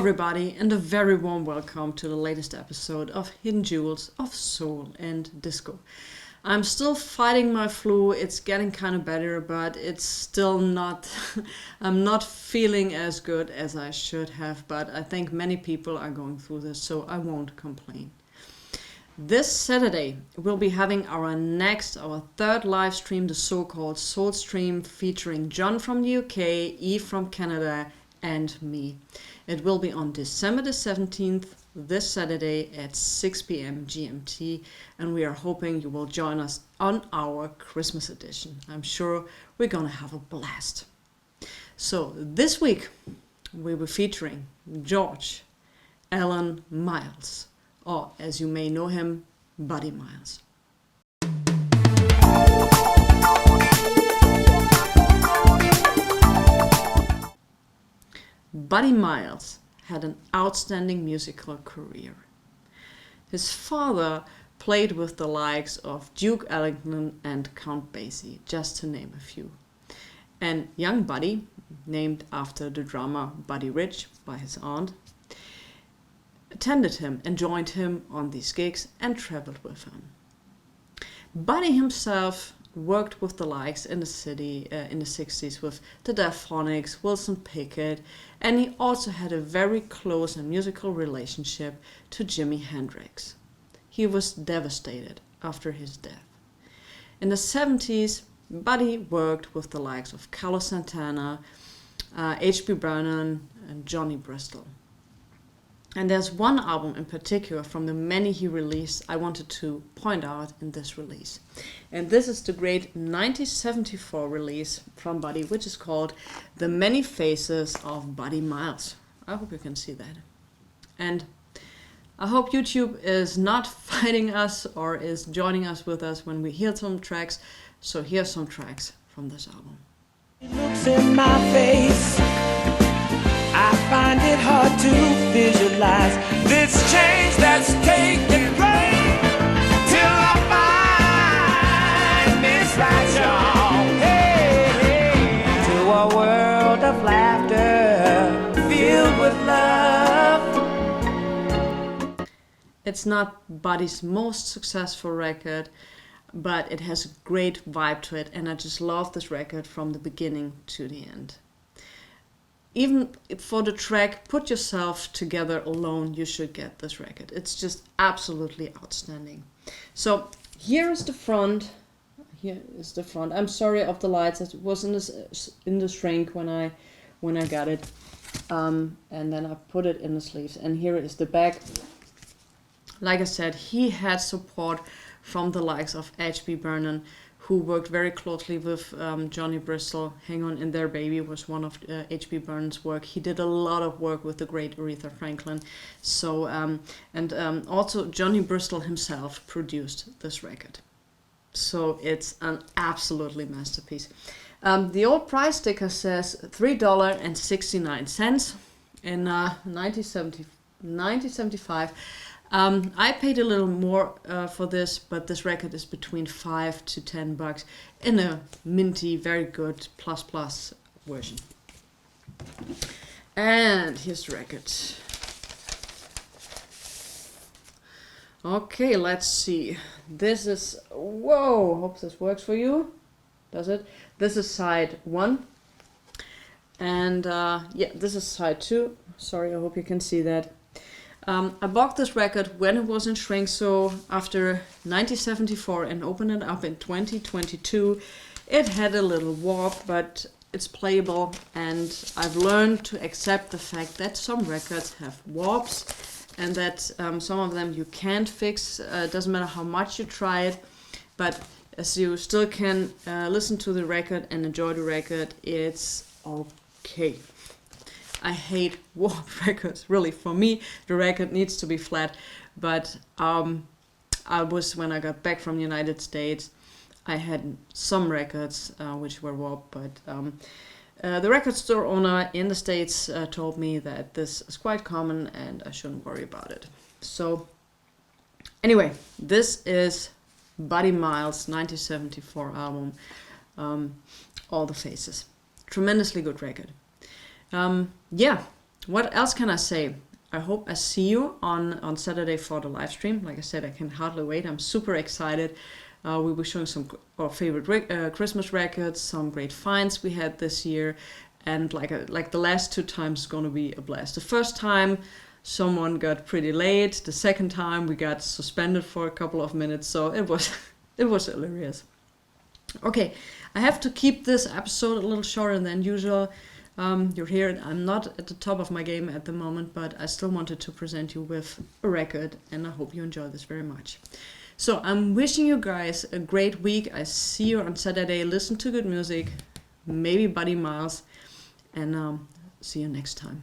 everybody, and a very warm welcome to the latest episode of Hidden Jewels of Soul and Disco. I'm still fighting my flu. It's getting kind of better, but it's still not, I'm not feeling as good as I should have, but I think many people are going through this, so I won't complain. This Saturday, we'll be having our third live stream, the so-called Soul Stream, featuring John from the UK, Eve from Canada, and me. It will be on December the 17th, this Saturday at 6 p.m. GMT, and we are hoping you will join us on our Christmas edition. I'm sure we're gonna have a blast. So this week, we were featuring George Alan Miles, or as you may know him, Buddy Miles. Buddy Miles had an outstanding musical career. His father played with the likes of Duke Ellington and Count Basie, just to name a few. And young Buddy, named after the drummer Buddy Rich by his aunt, attended him and joined him on these gigs and traveled with him. Buddy himself worked with the likes in the city in the 60s with the Delphonics, Wilson Pickett, and he also had a very close and musical relationship to Jimi Hendrix. He was devastated after his death. In the 70s, Buddy worked with the likes of Carlos Santana, H.B. Burnham, and Johnny Bristol. And there's one album in particular from the many he released I wanted to point out in this release. And this is the great 1974 release from Buddy, which is called The Many Faces of Buddy Miles. I hope you can see that. And I hope YouTube is not fighting us or is joining us with us when we hear some tracks. So here's some tracks from this album. It looks in my face. I find it hard to visualize this change that's taking place till I find this right, y'all. Hey, hey, to a world of laughter filled with love. It's not Buddy's most successful record, but it has a great vibe to it, and I just love this record from the beginning to the end. Even for the track Put Yourself Together Alone, you should get this record. It's just absolutely outstanding. So here is the front. Here is the front. I'm sorry of the lights. It was in the shrink when I got it, and then I put it in the sleeves. And here is the back. Like I said, he had support from the likes of H.B. Burnham, who worked very closely with Johnny Bristol. Hang On In There Baby was one of H.B. Burnham's work. He did a lot of work with the great Aretha Franklin. So, also Johnny Bristol himself produced this record. So it's an absolutely masterpiece. The old price sticker says $3.69 in 1975. I paid a little more for this, but this record is between $5 to $10 in a minty, very good plus version. And here's the record. Okay, let's see. This is, whoa, hope this works for you. Does it? This is side 1. And yeah, this is side 2. Sorry, I hope you can see that. I bought this record when it was in shrink, so after 1974 and opened it up in 2022, it had a little warp, but it's playable, and I've learned to accept the fact that some records have warps and that some of them you can't fix. It doesn't matter how much you try it, but as you still can listen to the record and enjoy the record, it's okay. I hate warp records, really. For me, the record needs to be flat. But when I got back from the United States, I had some records which were warped, but the record store owner in the States told me that this is quite common and I shouldn't worry about it. So anyway, this is Buddy Miles' 1974 album, All the Faces. Tremendously good record. Yeah, What else can I say? I hope I see you on Saturday for the live stream. Like I said, I can hardly wait. I'm super excited. We'll be showing some our favorite Christmas records, some great finds we had this year, and like the last 2 times is going to be a blast. The first time someone got pretty late. The second time we got suspended for a couple of minutes, so it was it was hilarious. Okay, I have to keep this episode a little shorter than usual. You're here. I'm not at the top of my game at the moment, but I still wanted to present you with a record, and I hope you enjoy this very much. So I'm wishing you guys a great week. I see you on Saturday. Listen to good music, maybe Buddy Miles, and see you next time.